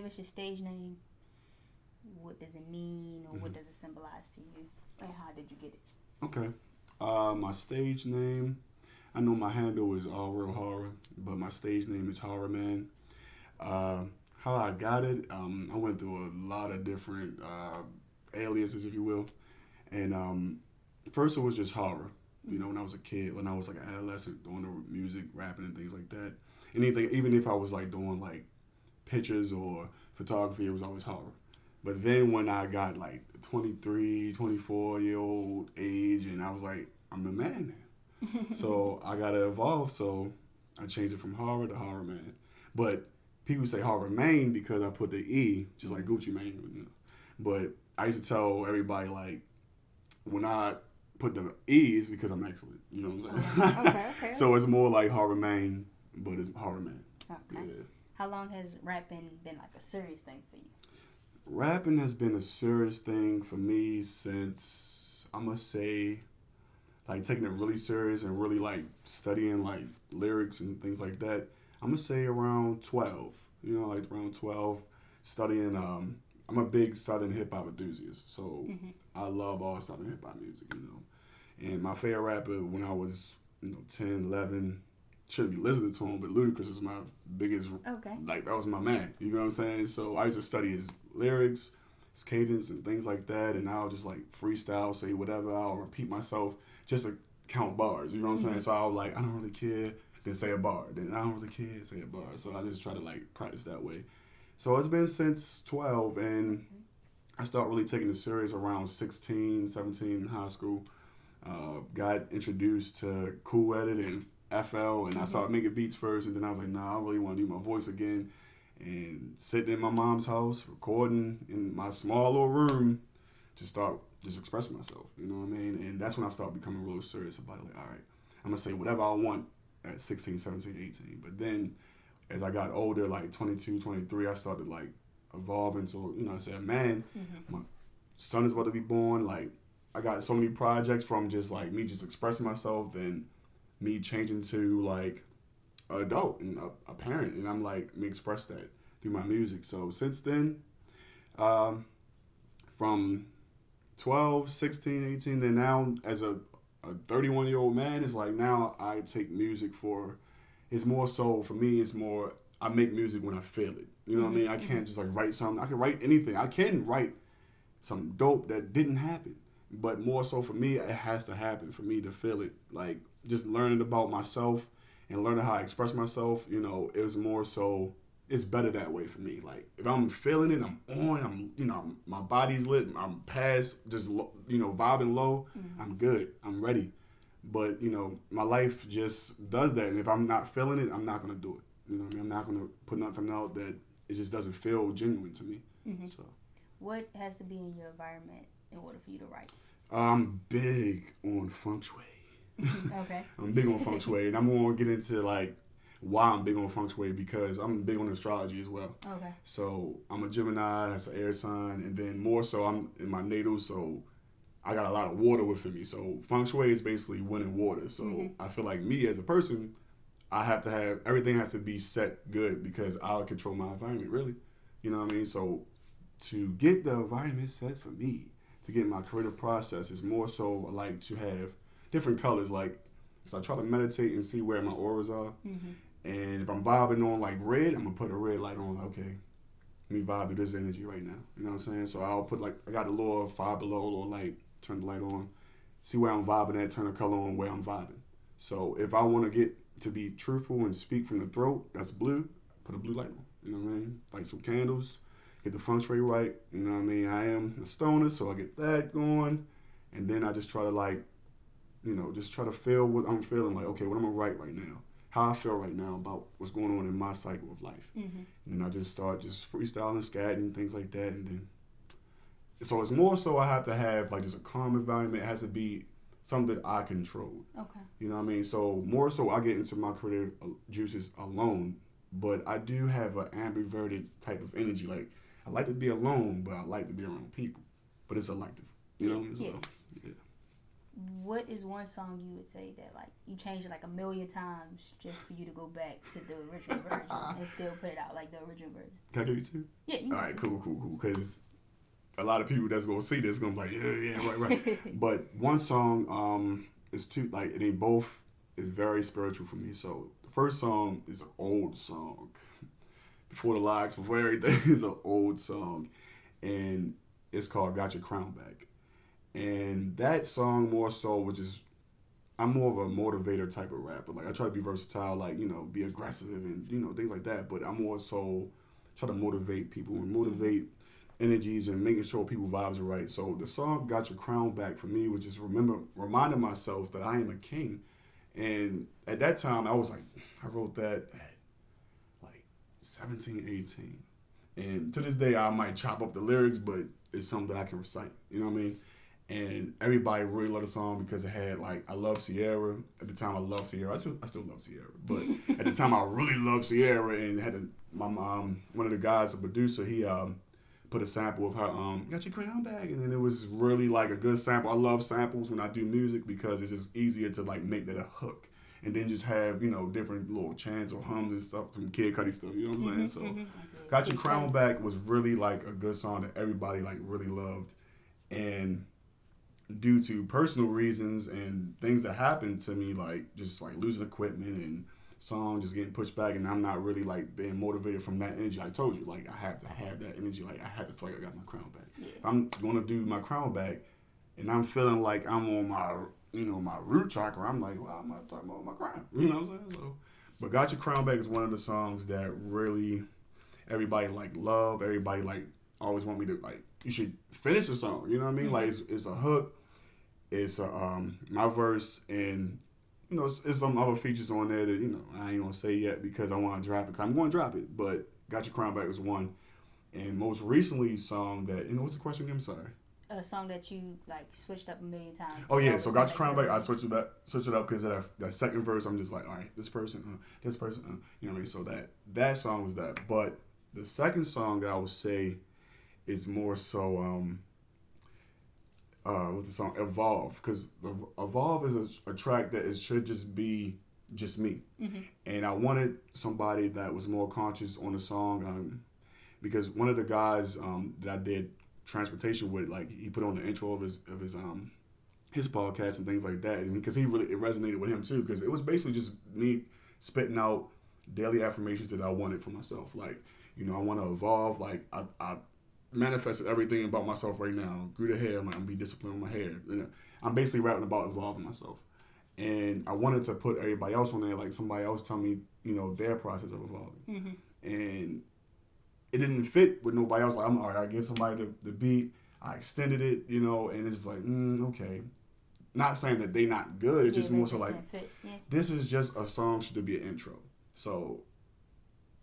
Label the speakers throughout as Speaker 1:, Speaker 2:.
Speaker 1: us your stage name? What does it mean, or what does it symbolize to you, and how did you get it?
Speaker 2: Okay. My stage name, I know my handle is All Real Horror, but my stage name is Hira Mane. Uh, how I got it, I went through a lot of different aliases, if you will. And first it was just horror. You know, when I was a kid, when I was like an adolescent, doing the music, rapping, and things like that. Anything, even if I was like doing like pictures or photography, it was always horror. But then when I got like 23, 24 year old age, and I was like, I'm a man now. So I gotta evolve. So I changed it from horror to Hira Mane. But people say Hira Mane because I put the E, just like Gucci Mane. You know? But I used to tell everybody like when I put the E is because I'm excellent. You know what I'm saying?
Speaker 1: Okay.
Speaker 2: So it's more like Hira Mane, but it's Hira Mane.
Speaker 1: Okay.
Speaker 2: Yeah.
Speaker 1: How long has rapping been like a serious thing for you?
Speaker 2: Rapping has been a serious thing for me since I must say, like taking it really serious and really like studying like lyrics and things like that. I'm gonna say around 12. You know, like around 12, studying. I'm a big Southern hip hop enthusiast, so I love all Southern hip hop music. You know, and my favorite rapper when I was 10, 11. Shouldn't be listening to him, but Ludacris is my biggest.
Speaker 1: Okay.
Speaker 2: Like that was my man. You know what I'm saying? So I used to study his lyrics, his cadence, and things like that, and I'll just like freestyle, say whatever. I'll repeat myself just to count bars. You know what I'm saying? So I'll like I don't really care, then say a bar, then I don't really care, say a bar. So I just try to like practice that way. So it's been since 12, and I started really taking it serious around 16, 17 in high school. Got introduced to Cool Edit and FL, and I started making beats first, and then I was like, nah, I really want to do my voice again. And sitting in my mom's house, recording in my small little room, just expressing myself, you know what I mean? And that's when I started becoming real serious about it. Like, all right, I'm going to say whatever I want at 16, 17, 18. But then as I got older, like 22, 23, I started like evolving to, I said, man, my son is about to be born. Like, I got so many projects from just like me just expressing myself and me changing to like an adult and a parent, and I'm like me express that through my music. So since then, from 12, 16, 18, then now as a 31-year-old man, it's like now I take music for, it's more so for me, it's more I make music when I feel it. You know what I mean? I can't just like write something. I can write anything. I can write some dope that didn't happen, but more so for me, it has to happen for me to feel it. Like just learning about myself and learning how I express myself, it was more so, it's better that way for me. Like if I'm feeling it, I'm on, my body's lit, I'm past just, vibing low, I'm good, I'm ready. But, my life just does that. And if I'm not feeling it, I'm not going to do it. You know what I mean? I'm not going to put nothing out that it just doesn't feel genuine to me. So,
Speaker 1: what has to be in your environment in order for you to write?
Speaker 2: I'm big on feng shui.
Speaker 1: Okay.
Speaker 2: I'm big on feng shui, and I'm going to get into like why I'm big on feng shui because I'm big on astrology as well.
Speaker 1: Okay.
Speaker 2: So I'm a Gemini, that's an air sign, and then more so I'm in my natal, so I got a lot of water within me. So feng shui is basically wind and water. So I feel like me as a person, I have to have everything has to be set good because I'll control my environment really. You know what I mean? So to get the environment set for me, to get my creative process is more so I like to have different colors, like, so I try to meditate and see where my auras are. And if I'm vibing on like red, I'm gonna put a red light on. Like, okay, let me vibe to this energy right now. You know what I'm saying? So I'll put like I got a little Five Below, little light, turn the light on, see where I'm vibing at, turn the color on where I'm vibing. So if I want to get to be truthful and speak from the throat, that's blue. Put a blue light on. You know what I mean? Light some candles, get the feng shui right. You know what I mean? I am a stoner, so I get that going, and then I just try to like, just try to feel what I'm feeling. Like, okay, what I'm gonna write right now, how I feel right now about what's going on in my cycle of life, and then I just start just freestyling, scatting, things like that, and then. So it's more so I have to have like just a calm environment. It has to be something that I control.
Speaker 1: Okay.
Speaker 2: You know what I mean? So more so I get into my creative juices alone, but I do have an ambiverted type of energy. Like I like to be alone, but I like to be around people. But it's selective. You know what I mean? So, yeah.
Speaker 1: what is one song you would say that like you changed it like a million times just for you to go back to the original version and still put it out like the original version?
Speaker 2: Can I give you two?
Speaker 1: Yeah.
Speaker 2: All right, cool. Because a lot of people that's gonna see this gonna be like, yeah, right. But one song is two, like they both is very spiritual for me. So the first song is an old song. Before the likes, before everything, is an old song, and it's called "Got Your Crown Back." And that song more so was just, I'm more of a motivator type of rapper. Like I try to be versatile, like, be aggressive and, things like that. But I'm more so try to motivate people and motivate energies and making sure people vibes are right. So the song "Got Your Crown Back" for me was just reminding myself that I am a king. And at that time, I wrote that at like 17, 18. And to this day, I might chop up the lyrics, but it's something that I can recite. You know what I mean? And everybody really loved the song because it had, like, I love Sierra. At the time, I loved Sierra. I still love Sierra. But at the time, I really loved Sierra. And had my mom, one of the guys, a producer, he put a sample of her, "Got Your Crown Back." And then it was really, like, a good sample. I love samples when I do music because it's just easier to, like, make that a hook. And then just have, different little chants or hums and stuff, some Kid Cudi stuff, you know what I'm saying? So "Got Your Crown Back" was really, like, a good song that everybody, like, really loved. And due to personal reasons and things that happened to me, like just like losing equipment and song just getting pushed back, and I'm not really like being motivated from that energy. I told you, like I have to have that energy. Like I have to feel like I got my crown back. Yeah. If I'm gonna do my crown back, and I'm feeling like I'm on my my root chakra, I'm like, well, I'm not talking about my crown. You know what I'm saying? So, but "Got Your Crown Back" is one of the songs that really everybody like love. Everybody like always want me to like. You should finish the song. You know what I mean? Mm-hmm. Like it's a hook. It's my verse, and it's some other features on there that I ain't gonna say yet because I want to drop it. 'Cause I'm going to drop it, but "Got Your Crown Back" was one, and most recently song that what's the question again? I'm sorry.
Speaker 1: A song that you like switched up a million times.
Speaker 2: Oh yeah, so "Got Your Crown Back," I switched it up because that second verse I'm just like, all right, this person, you know what I mean. So that song was that, but the second song that I would say is more so with the song "Evolve," because "Evolve" is a track that should just be just me, and I wanted somebody that was more conscious on the song, because one of the guys that I did transportation with, like he put on the intro of his podcast and things like that, and because it resonated with him too, because it was basically just me spitting out daily affirmations that I wanted for myself, like I want to evolve, like I manifested everything about myself right now. Grew the hair, I'm gonna be disciplined with my hair. I'm basically rapping about evolving myself, and I wanted to put everybody else on there, like somebody else tell me, their process of evolving, and it didn't fit with nobody else. Like I'm all right, I give somebody the beat, I extended it, and it's just like okay. Not saying that they not good. It's just more so like this is just a song should be an intro. So,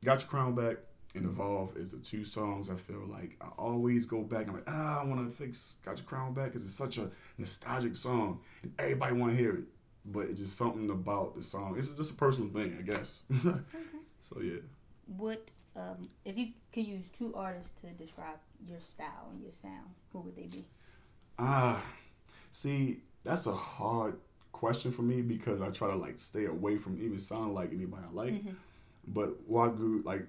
Speaker 2: "Got Your Crown Back" and "Evolve" is the two songs I feel like I always go back. I'm like, I want to fix "Got Your Crown Back" because it's such a nostalgic song and everybody want to hear it. But it's just something about the song. It's just a personal thing, I guess. So yeah.
Speaker 1: What if you could use two artists to describe your style and your sound? Who would they be?
Speaker 2: See, that's a hard question for me because I try to like stay away from even sounding like anybody I like. But what I grew like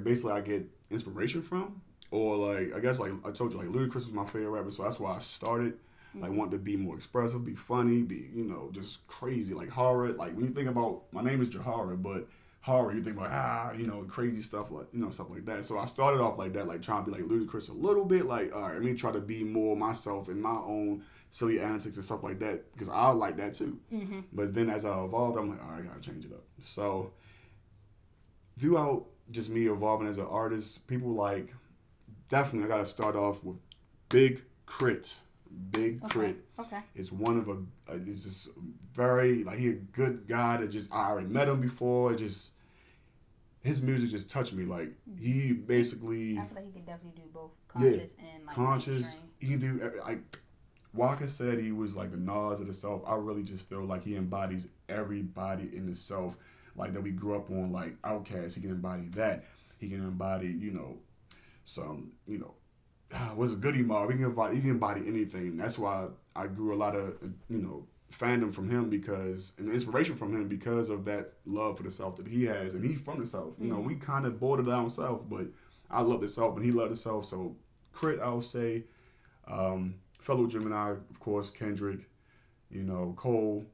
Speaker 2: basically I get inspiration from, or like I guess like I told you, like Ludacris was my favorite rapper, so that's why I started. Like wanting to be more expressive, be funny, be just crazy, like horror. Like when you think about my name is Jahara, but horror you think about crazy stuff like stuff like that. So I started off like that, like trying to be like Ludacris a little bit, like all right, let me try to be more myself in my own silly antics and stuff like that because I like that too. But then as I evolved, I'm like, all right, I gotta change it up. So throughout just me evolving as an artist, people like definitely I gotta start off with Big Crit. Big Crit is one of it's just very like he a good guy that just I already met him before. Just his music just touched me. Like he basically
Speaker 1: I feel like he can definitely do both conscious and like
Speaker 2: conscious. He can do like Walker said he was like the Nas of the South. I really just feel like he embodies everybody in the South, like that we grew up on, like Outkast. He can embody that. He can embody, some, what's a Goodie Mob. He can embody anything. That's why I grew a lot of, fandom from him because, and inspiration from him because of that love for the South that he has, and he's from the South. You know, we kind of border down South, but I love the South and he loved the South. So Crit, I would say, fellow Gemini, of course, Kendrick, you know, Cole,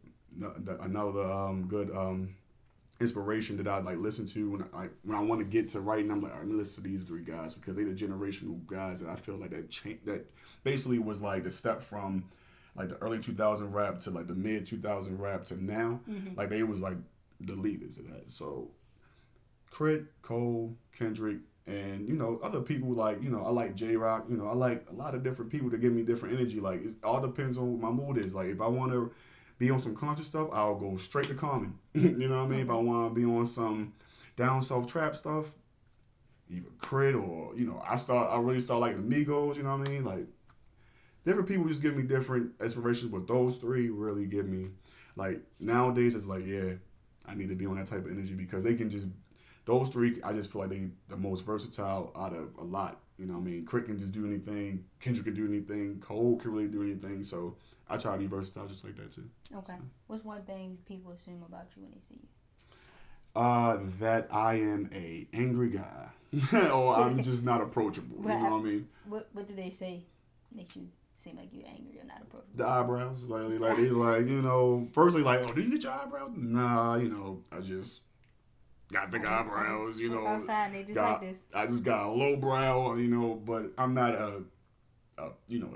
Speaker 2: another good inspiration that I like listen to when I want to get to writing. I'm like, all right, let me listen to these three guys because they're the generational guys that I feel like that basically was like the step from like the early 2000 rap to like the mid 2000 rap to now. Like they was like the leaders of that. So Crit, Cole, Kendrick, and you know other people like, you know, I like J-Rock. You know, I like a lot of different people that give me different energy. Like it all depends on what my mood is. Like if I want to be on some conscious stuff, I'll go straight to Common. You know what I mean? If I want to be on some down south trap stuff, either Crit or, you know, I really start liking the Migos. You know what I mean? Like different people just give me different inspirations, but those three really give me like nowadays. It's like, yeah, I need to be on that type of energy because they can just. Those three, I just feel like they the most versatile out of a lot. You know what I mean? Crit can just do anything. Kendrick can do anything. Cole can really do anything. So I try to be versatile just like that too.
Speaker 1: Okay. So. What's one thing people assume about you when they see you?
Speaker 2: That I am a angry guy. Or I'm just not approachable. You know what I mean?
Speaker 1: What do they say makes you seem like you're angry or not approachable?
Speaker 2: The eyebrows. Like you know, firstly like, oh, do you get your eyebrows? Nah, you know, I just got big eyebrows, you know.
Speaker 1: Outside, they just like this.
Speaker 2: I just got a low brow, you know, but I'm not a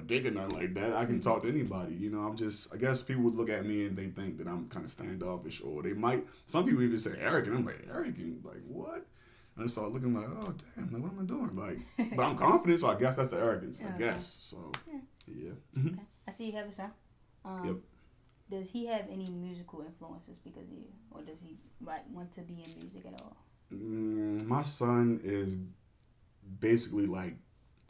Speaker 2: dick or nothing like that. I can talk to anybody, you know. I guess people would look at me and they think that I'm kind of standoffish, or they might, some people even say arrogant. I'm like, arrogant? Like, what? And I start looking like, oh, damn, like, what am I doing? Like, but I'm confident, so I guess that's the arrogance, I guess. So, yeah.
Speaker 1: Okay. I see you have a son. Yep. Does he have any musical influences because of you? Or does he want to be in music at all?
Speaker 2: My son is basically like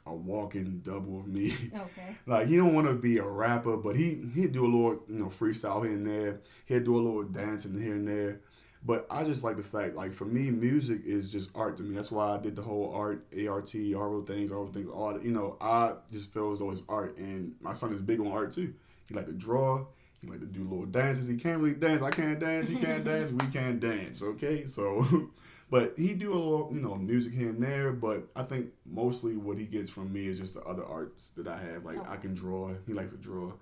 Speaker 2: a walking double of me.
Speaker 1: Okay.
Speaker 2: Like, he don't want to be a rapper, but he'd do a little, you know, freestyle here and there. He'd do a little dancing here and there. But I just like the fact, like, for me, music is just art to me. That's why I did the whole A.R.T, all things, all that. You know, I just feel as though it's art. And my son is big on art, too. He like to draw. He like to do little dances. He can't really dance. I can't dance. He can't dance. We can't dance. Okay, so, but he do a little, you know, music here and there. But I think mostly what he gets from me is just the other arts that I have. Like I can draw. He likes to draw.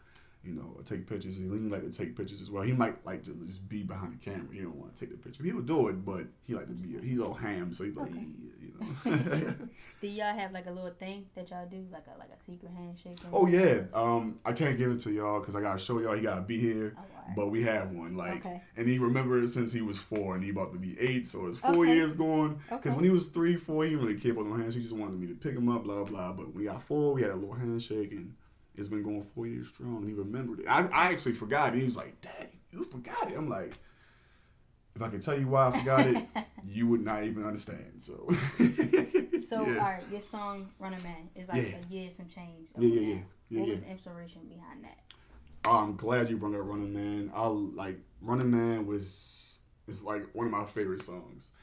Speaker 2: You know, take pictures. He like to take pictures as well. He might like to just be behind the camera. He don't want to take the picture. He would do it, but he like to be. He's all ham, so he's like, yeah, you know.
Speaker 1: Do y'all have like a little thing that y'all do, like a secret handshake?
Speaker 2: Oh yeah. I can't give it to y'all because I gotta show y'all. He gotta be here. Oh, right. But we have one. Like, and he remembered since he was 4, and he about to be 8, so it's 4 years going. Because when he was 3, 4, he didn't really care about no handshake. He just wanted me to pick him up, blah blah. But when he got 4, we had a little handshake and. It's been going 4 years strong. And he remembered it. I actually forgot it. He was like, Dad, you forgot it. I'm like, if I could tell you why I forgot it, you would not even understand. So,
Speaker 1: all right, your song Running Man is like a year some change. What was the inspiration behind that?
Speaker 2: I'm glad you brought up Running Man. Running Man is like one of my favorite songs.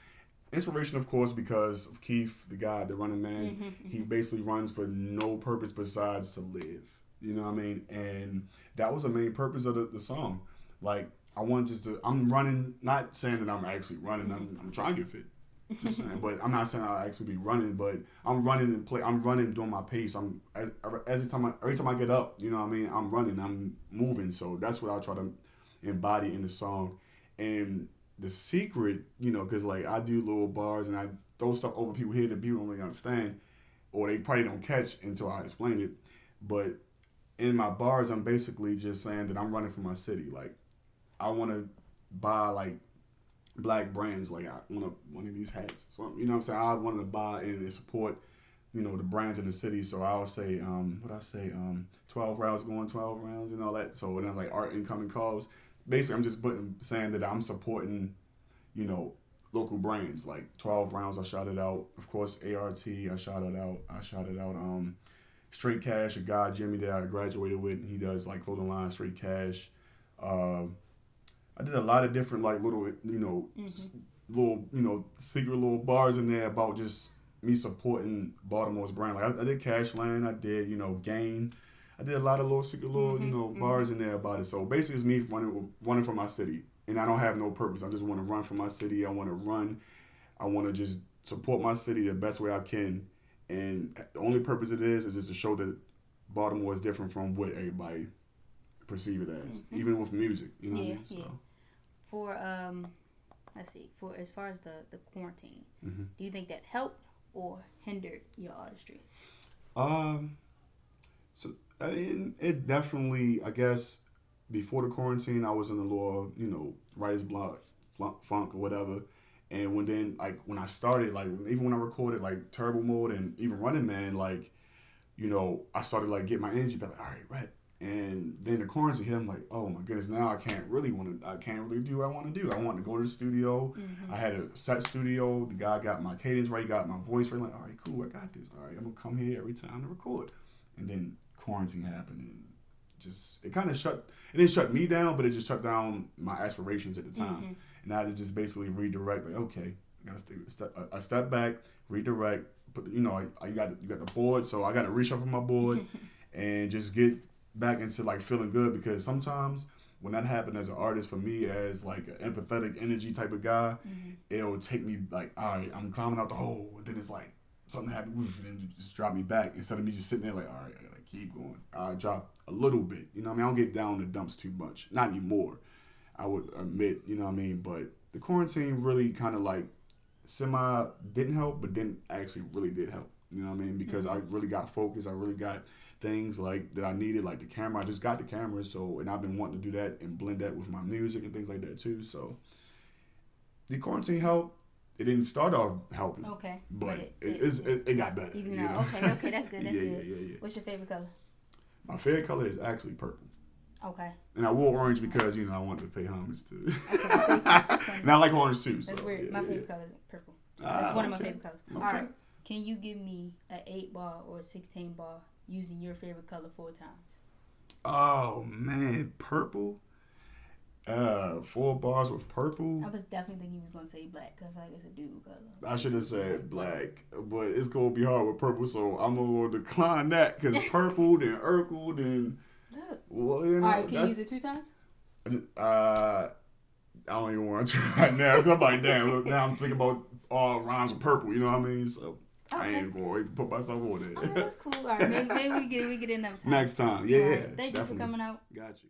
Speaker 2: Inspiration, of course, because of Keith, the guy, the Running Man. He basically runs for no purpose besides to live. You know what I mean? And that was the main purpose of the song. Like, I want I'm running, not saying that I'm actually running, I'm trying to get fit. Just saying, but I'm not saying I'll actually be running, but I'm running I'm running doing my pace. Every time I get up, you know what I mean? I'm running, I'm moving. So that's what I try to embody in the song. And the secret, you know, because like I do little bars and I throw stuff over people here that people don't really understand, or they probably don't catch until I explain it. But in my bars, I'm basically just saying that I'm running for my city. Like, I want to buy like black brands. Like, I want one of these hats. So, you know what I'm saying? I wanted to buy and support, you know, the brands in the city. So I'll say, 12 rounds going 12 rounds and all that. So then like art incoming calls. Basically, I'm just saying that I'm supporting, you know, local brands. Like 12 rounds, I shouted out. Of course, A.R.T, I shouted out. Straight Cash, a guy, Jimmy, that I graduated with. He does like clothing line, Straight Cash. I did a lot of different like little, you know, little, you know, secret little bars in there about just me supporting Baltimore's brand. Like I did Cashland, I did, you know, Gain. I did a lot of little secret bars in there about it. So basically, it's me running for my city, and I don't have no purpose. I just want to run for my city. I want to run. I want to just support my city the best way I can, and the only purpose it is just to show that Baltimore is different from what everybody perceive it as, even with music. You know what I mean? So.
Speaker 1: Yeah. For let's see. For as far as the quarantine, do you think that helped or hindered your artistry?
Speaker 2: So I mean, it definitely. I guess before the quarantine, I was in the law, writer's block, funk or whatever. And when I started, like even when I recorded like Turbo Mode and even Running Man, like, I started like get my energy back. Like, all right, right. And then the quarantine hit. I'm like, oh my goodness, now I can't really do what I want to do. I want to go to the studio. I had a set studio. The guy got my cadence right, got my voice right. I'm like, all right, cool, I got this. All right, I'm gonna come here every time to record. And then quarantine happened, and it kind of shut. It didn't shut me down, but it just shut down my aspirations at the time. And I had to just basically redirect. Like, okay, I gotta step back, redirect. But you got the board, so I got to reshuffle my board and just get back into like feeling good, because sometimes when that happened as an artist, for me as like an empathetic energy type of guy, it'll take me like, all right, I'm climbing out the hole, and then it's like something happened, and it just drop me back instead of me just sitting there like, all right, I gotta keep going. I drop a little bit, I don't get down the dumps too much, not anymore, I would admit, but the quarantine really kind of like semi didn't help, but then actually really did help, because I really got focused. I really got things like that I needed, like the camera. I just got the camera, and I've been wanting to do that and blend that with my music and things like that too. So the quarantine helped. It didn't start off helping, but it got better.
Speaker 1: Even now, okay, that's good. That's good.
Speaker 2: Yeah.
Speaker 1: What's your favorite color?
Speaker 2: My favorite color is actually purple.
Speaker 1: Okay.
Speaker 2: And I wore orange because I wanted to pay homage to. Okay. And I like orange too.
Speaker 1: That's
Speaker 2: so,
Speaker 1: weird.
Speaker 2: Yeah,
Speaker 1: my favorite color is purple. That's one of my favorite colors.
Speaker 2: Okay.
Speaker 1: All right. Can you give me an 8-bar or a 16-bar using your favorite color 4 times?
Speaker 2: Oh man, purple. 4 bars with purple.
Speaker 1: I was definitely thinking you was gonna say black because I feel like it's a dude color.
Speaker 2: I should have said black, but it's gonna be hard with purple, so I'm gonna decline that because purple, then Urkel, then. Well,
Speaker 1: all right, can you use it 2 times?
Speaker 2: I don't even want to try now because I'm like, damn. Look, now I'm thinking about all rhymes with purple. You know what I mean? So I ain't going to put myself on there.
Speaker 1: All right, that's cool. All right, maybe we get it another time.
Speaker 2: Next time, yeah.
Speaker 1: Thank you for coming out.
Speaker 2: Got you.